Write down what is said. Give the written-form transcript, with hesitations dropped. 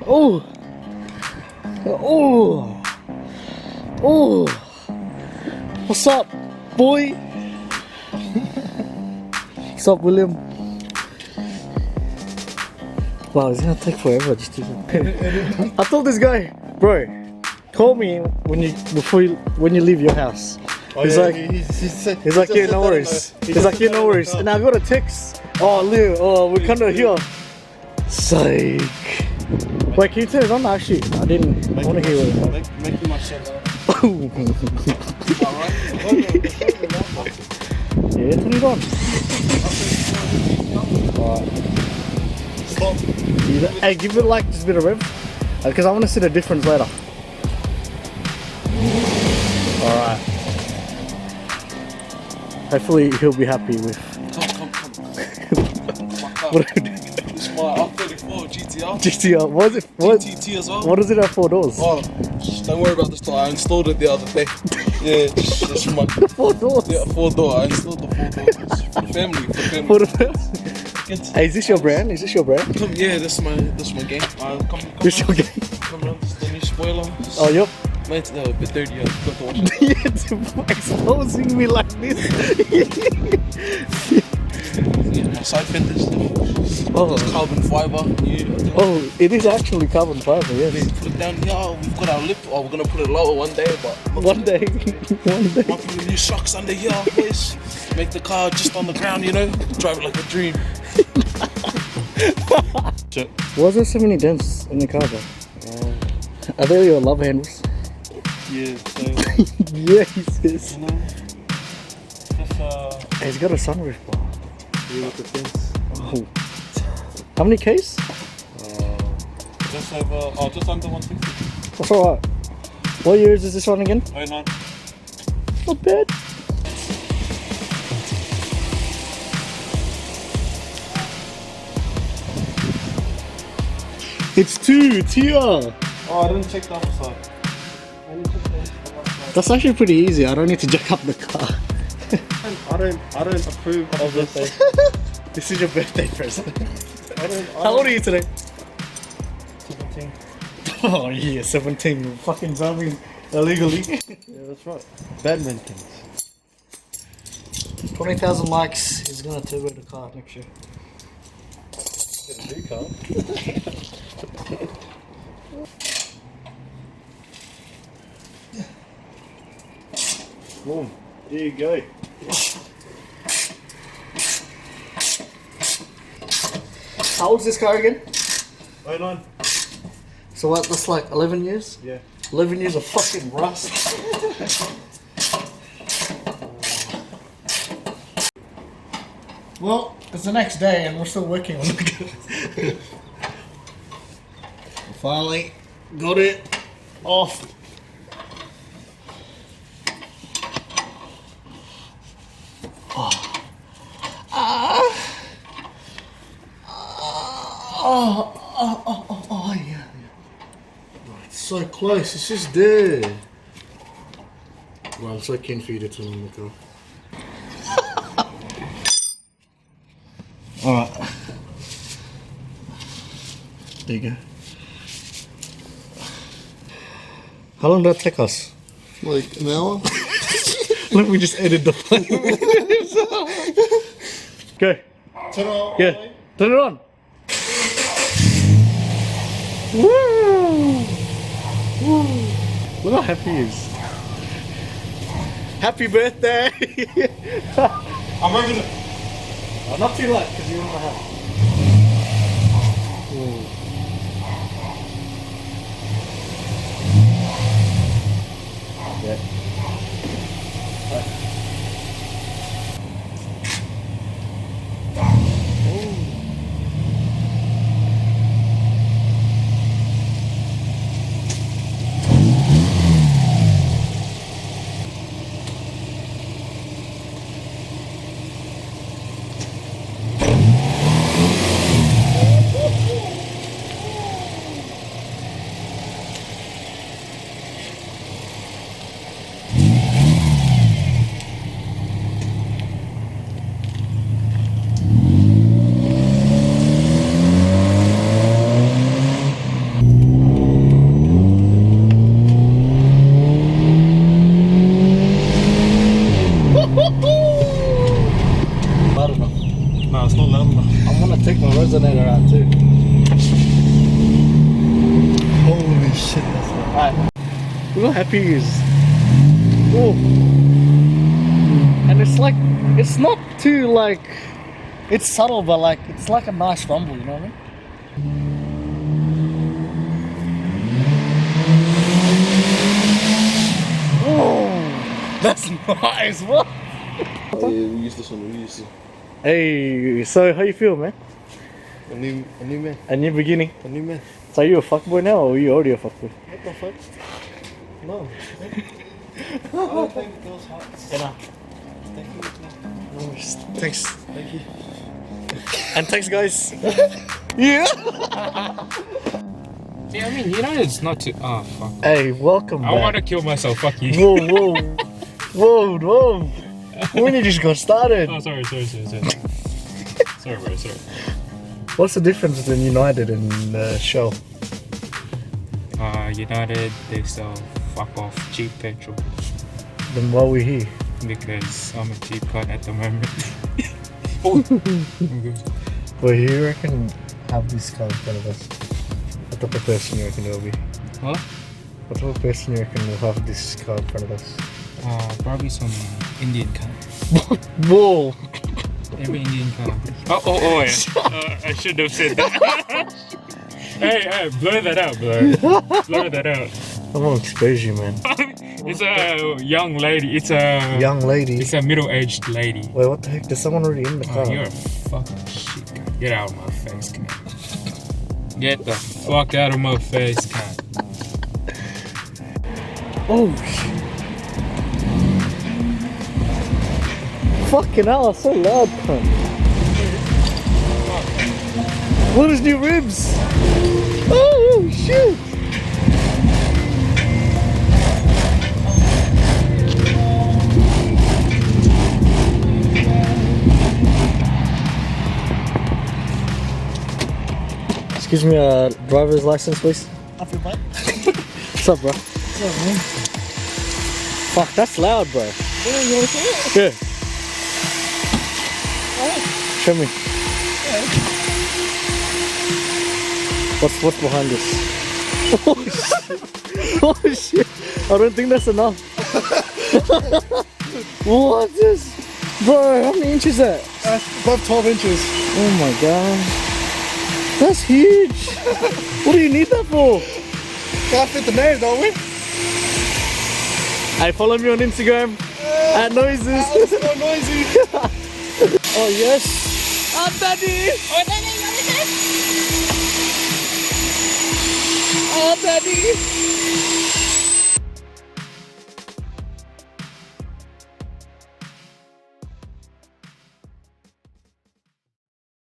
Oh, oh, oh. What's up, boy? What's up, William? Wow, it's gonna take forever just to. I told this guy, bro, call me when you leave your house. Oh, he's yeah, like, he's like, yeah, no worries. He's like, yeah, no worries. And I got a text. Oh, Leo, oh, we're kind of here. Psych. Wait, can you turn it on? Actually, I didn't. I want to hear it. Make my shit out. Alright. Yeah, turn it on. Alright. Stop. Hey, give it like just a bit of rev. Because I want to see the difference later. Alright. Hopefully he'll be happy with. Come. What are you doing? It's my R34 GTR. GTR. What is it? What? GTT as well. What does it have 4 doors? Oh, don't worry about this door. I installed it the other day. Yeah, it's my 4 doors. yeah 4-door. I installed the 4-door. It's for the family. For the Hey, is this your brand? Is this your brand? Come, yeah, this is my game. Come This your game? Come around. This is the new spoiler. Oh, yep. Mine's a bit dirty. I forgot to wash it. Yeah, exposing me like this. Yeah, my side fenders. Oh. It's carbon fiber. Yeah. Oh, it is actually carbon fiber, yes. Put it down here. We've got our lip. Oh, we're gonna put it lower one day, but One day. One day. might put new shocks under here, boys. Make the car just on the ground, you know. Drive it like a dream. Why is there so many dents in the car, though? Are they your love handles? Yeah. So Yes. you know, just Hey, it's got a sunroof, bro. yeah, with the fence. Oh. How many Ks? Just over. Oh, just under 160. That's alright. What years is this one again? 09. Not bad. It's here. Oh, I didn't check the other side. That's actually pretty easy. I don't need to jack up the car. I don't approve of this. This is your birthday present. I How old are you today? 17. Oh yeah, 17. You're fucking driving illegally. Yeah, that's right. Badminton. 20,000 likes. He's gonna turbo the car next year. Get a new car. Boom. There you go. How old's this car again? 09. So what? That's like 11 years? Yeah. 11 years of fucking rust. Well, it's the next day and we're still working on it. Finally got it off. Oh, yeah. Oh, it's so close, it's just there. Well, I'm so keen for you to turn on the car. Alright. There you go. How long did that take us? Like an hour? Let me just edit the file. Go. Turn it on. Yeah. Turn it on. Woo! Woo! Look how happy he is. Happy birthday! I'm moving it. Oh, not too late, because you want to have. Yeah. Look how happy he is. Oh. And it's like, it's not too like, it's subtle, but like, it's like a nice rumble, you know what I mean? Oh, that's nice, what? Yeah, we use this one, we use this. Hey, so how you feel, man? A new man. A new beginning. A new man. So are you a fuckboy now, or are you already a fuckboy? What the fuck? No. Oh, thank those hearts. Yeah. Thank you. No, thanks. Thank you. And thanks, guys. Yeah. Yeah, I mean, United's not too. Oh, fuck. Hey, welcome I back. want to kill myself, fuck you. Whoa, whoa, whoa. We only just got started. Oh, sorry. Sorry, bro, sorry. What's the difference between United and Shell? United, they sell fuck off cheap petrol Then why are we here? because I'm a cheap cunt at the moment. Oh, I'm good. Well, you reckon have this car in front of us? What type of person you reckon it will be? Huh? What type of person you reckon will have this car in front of us? Probably some Indian cunt. Whoa! Every Indian cunt. Oh, yeah. I should have said that. Hey, blur that out, blur that out. I'm gonna expose you, man. It's a young lady. It's a Young lady. It's a middle-aged lady. Wait, what the heck? There's someone already in the car. Oh, you're a fucking shit cunt. Get out of my face, cunt. Get the fuck out of my face, cunt. Oh shit! Fucking hell, it's so loud, cunt. Look at his new ribs! Oh shit! Excuse me, driver's license, please. Off your butt? What's up, bro? What's up, man? Fuck, that's loud, bro. Yeah, you wanna see it? Yeah. Show me. What's behind this? Oh shit! Oh shit! I don't think that's enough. What's this? Bro, how many inches is that? That's above 12 inches. Oh my god. That's huge! What do you need that for? Gotta fit the name, don't we? Hey, follow me on Instagram at Noises. Let's go noisy. Oh yes! I'm Daddy! Oh Daddy!